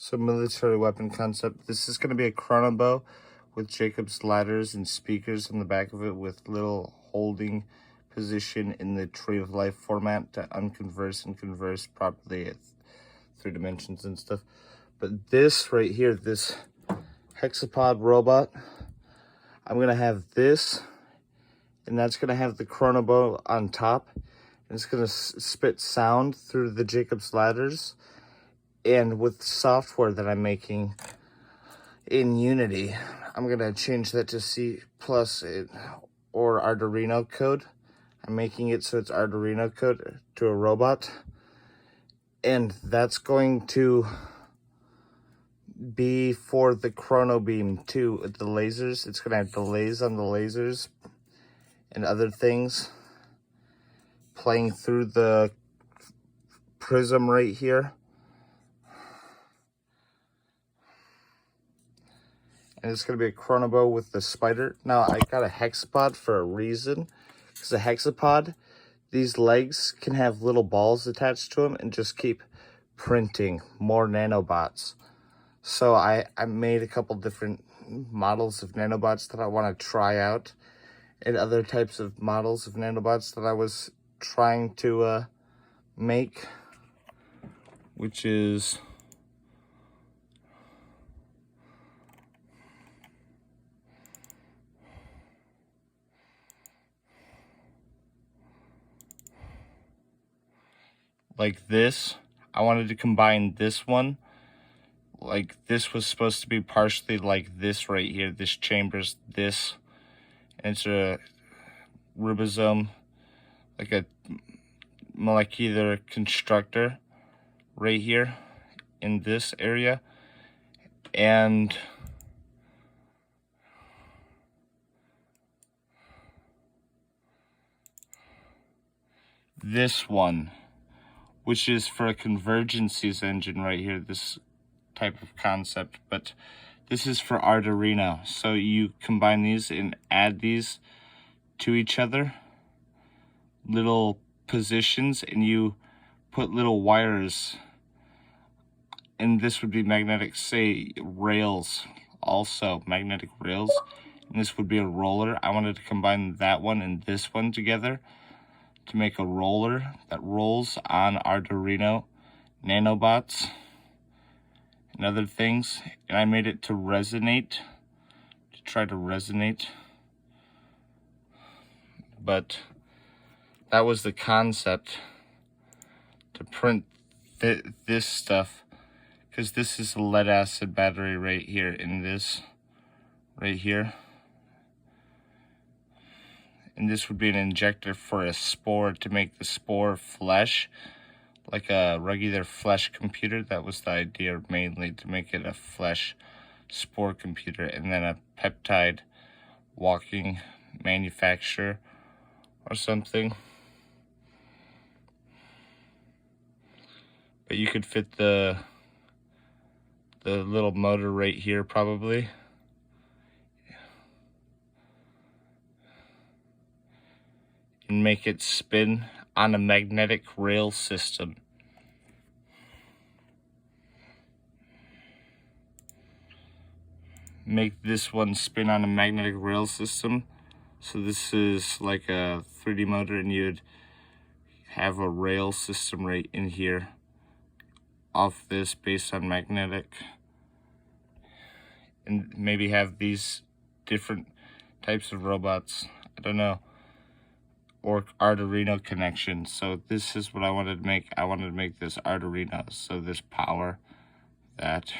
So military weapon concept. This is going to be a chrono bow with Jacob's ladders and speakers on the back of it with little holding position in the tree of life format to unconverse and converse properly at 3 dimensions and stuff. But this right here, this hexapod robot, I'm going to have this, and that's going to have the chrono bow on top, and it's going to spit sound through the Jacob's ladders. And with software that I'm making in Unity, I'm going to change that to C++ or Arduino code. I'm making it so it's Arduino code to a robot. And that's going to be for the chrono beam too, with the lasers. It's going to have delays on the lasers and other things playing through the prism right here. And it's going to be a chrono bow with the spider. Now, I got a hexapod for a reason. Because a hexapod, these legs can have little balls attached to them and just keep printing more nanobots. So I made a couple different models of nanobots that I want to try out. And other types of models of nanobots that I was trying to make. Which is... like this. I wanted to combine this one. Like this was supposed to be partially like this right here. This chamber's this. And it's a ribosome, like a molecular constructor right here in this area. And this one, which is for a convergences engine right here, this type of concept, but this is for Arduino. So you combine these and add these to each other, little positions, and you put little wires, and this would be magnetic, say, rails, also magnetic rails, and this would be a roller. I wanted to combine that one and this one together to make a roller that rolls on Arduino nanobots and other things. And I made it to resonate, to try to resonate. But that was the concept, to print this stuff, because this is a lead acid battery right here in this, right here. And this would be an injector for a spore to make the spore flesh, like a regular flesh computer. That was the idea mainly, to make it a flesh spore computer, and then a peptide walking manufacturer or something. But you could fit the little motor right here probably. And make it spin on a magnetic rail system. Make this one spin on a magnetic rail system. So this is like a 3D motor, and you'd have a rail system right in here off this based on magnetic. And maybe have these different types of robots. I don't know. Or Arduino connection. So this is what I wanted to make. I wanted to make this Arduino. So there's power, that,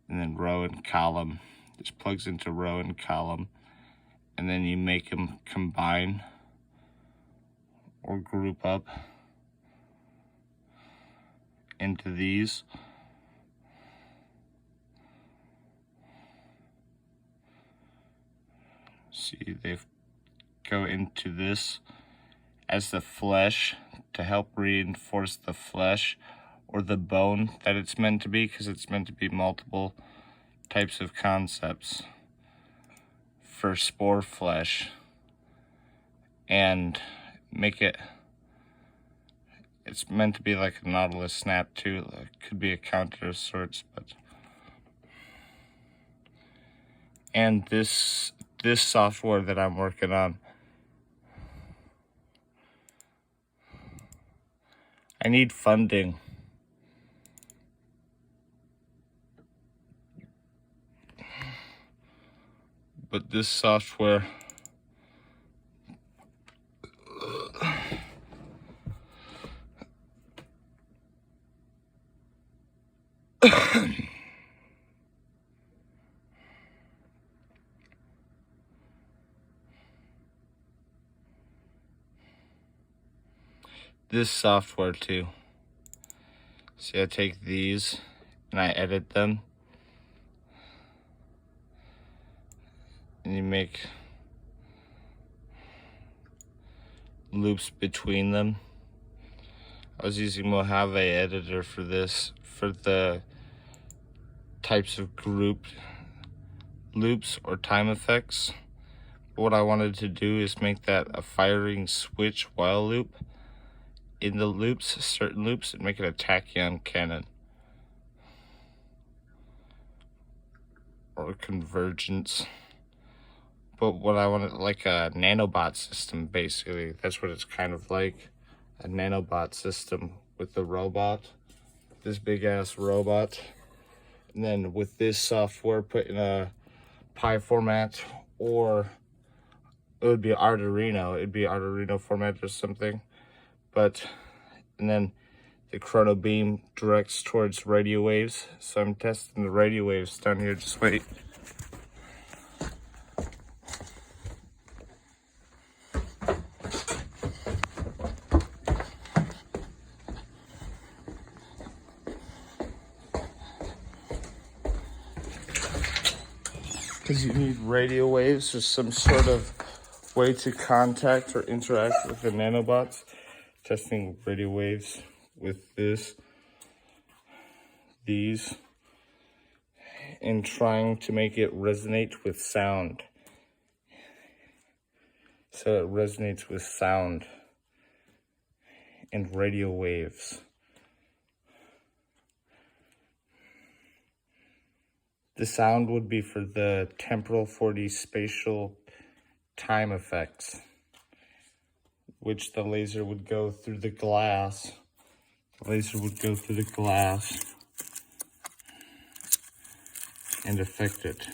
and then row and column. This plugs into row and column. And then you make them combine or group up into these. See, they've go into this as the flesh to help reinforce the flesh or the bone that it's meant to be, because it's meant to be multiple types of concepts for spore flesh, and make it It's meant to be like a Nautilus snap too. It could be a counter of sorts, but. And this software that I'm working on, I need funding. But this software this software too. See, I take these and I edit them, and you make loops between them. I was using Mojave editor for this, for the types of grouped loops or time effects. What I wanted to do is make that a firing switch while loop in the loops, certain loops, and make it a tachyon cannon or convergence. But what I wanted, like a nanobot system, basically. That's what it's kind of like, a nanobot system with the robot, this big ass robot. And then with this software put in a Pi format, or it would be Arduino. It'd be Arduino format or something. But, and then the chrono beam directs towards radio waves. So I'm testing the radio waves down here. Just wait. Because you need radio waves or some sort of way to contact or interact with the nanobots. Testing radio waves with these, and trying to make it resonate with sound. So it resonates with sound and radio waves. The sound would be for the temporal 4D spatial time effects, which the laser would go through the glass. The laser would go through the glass and affect it.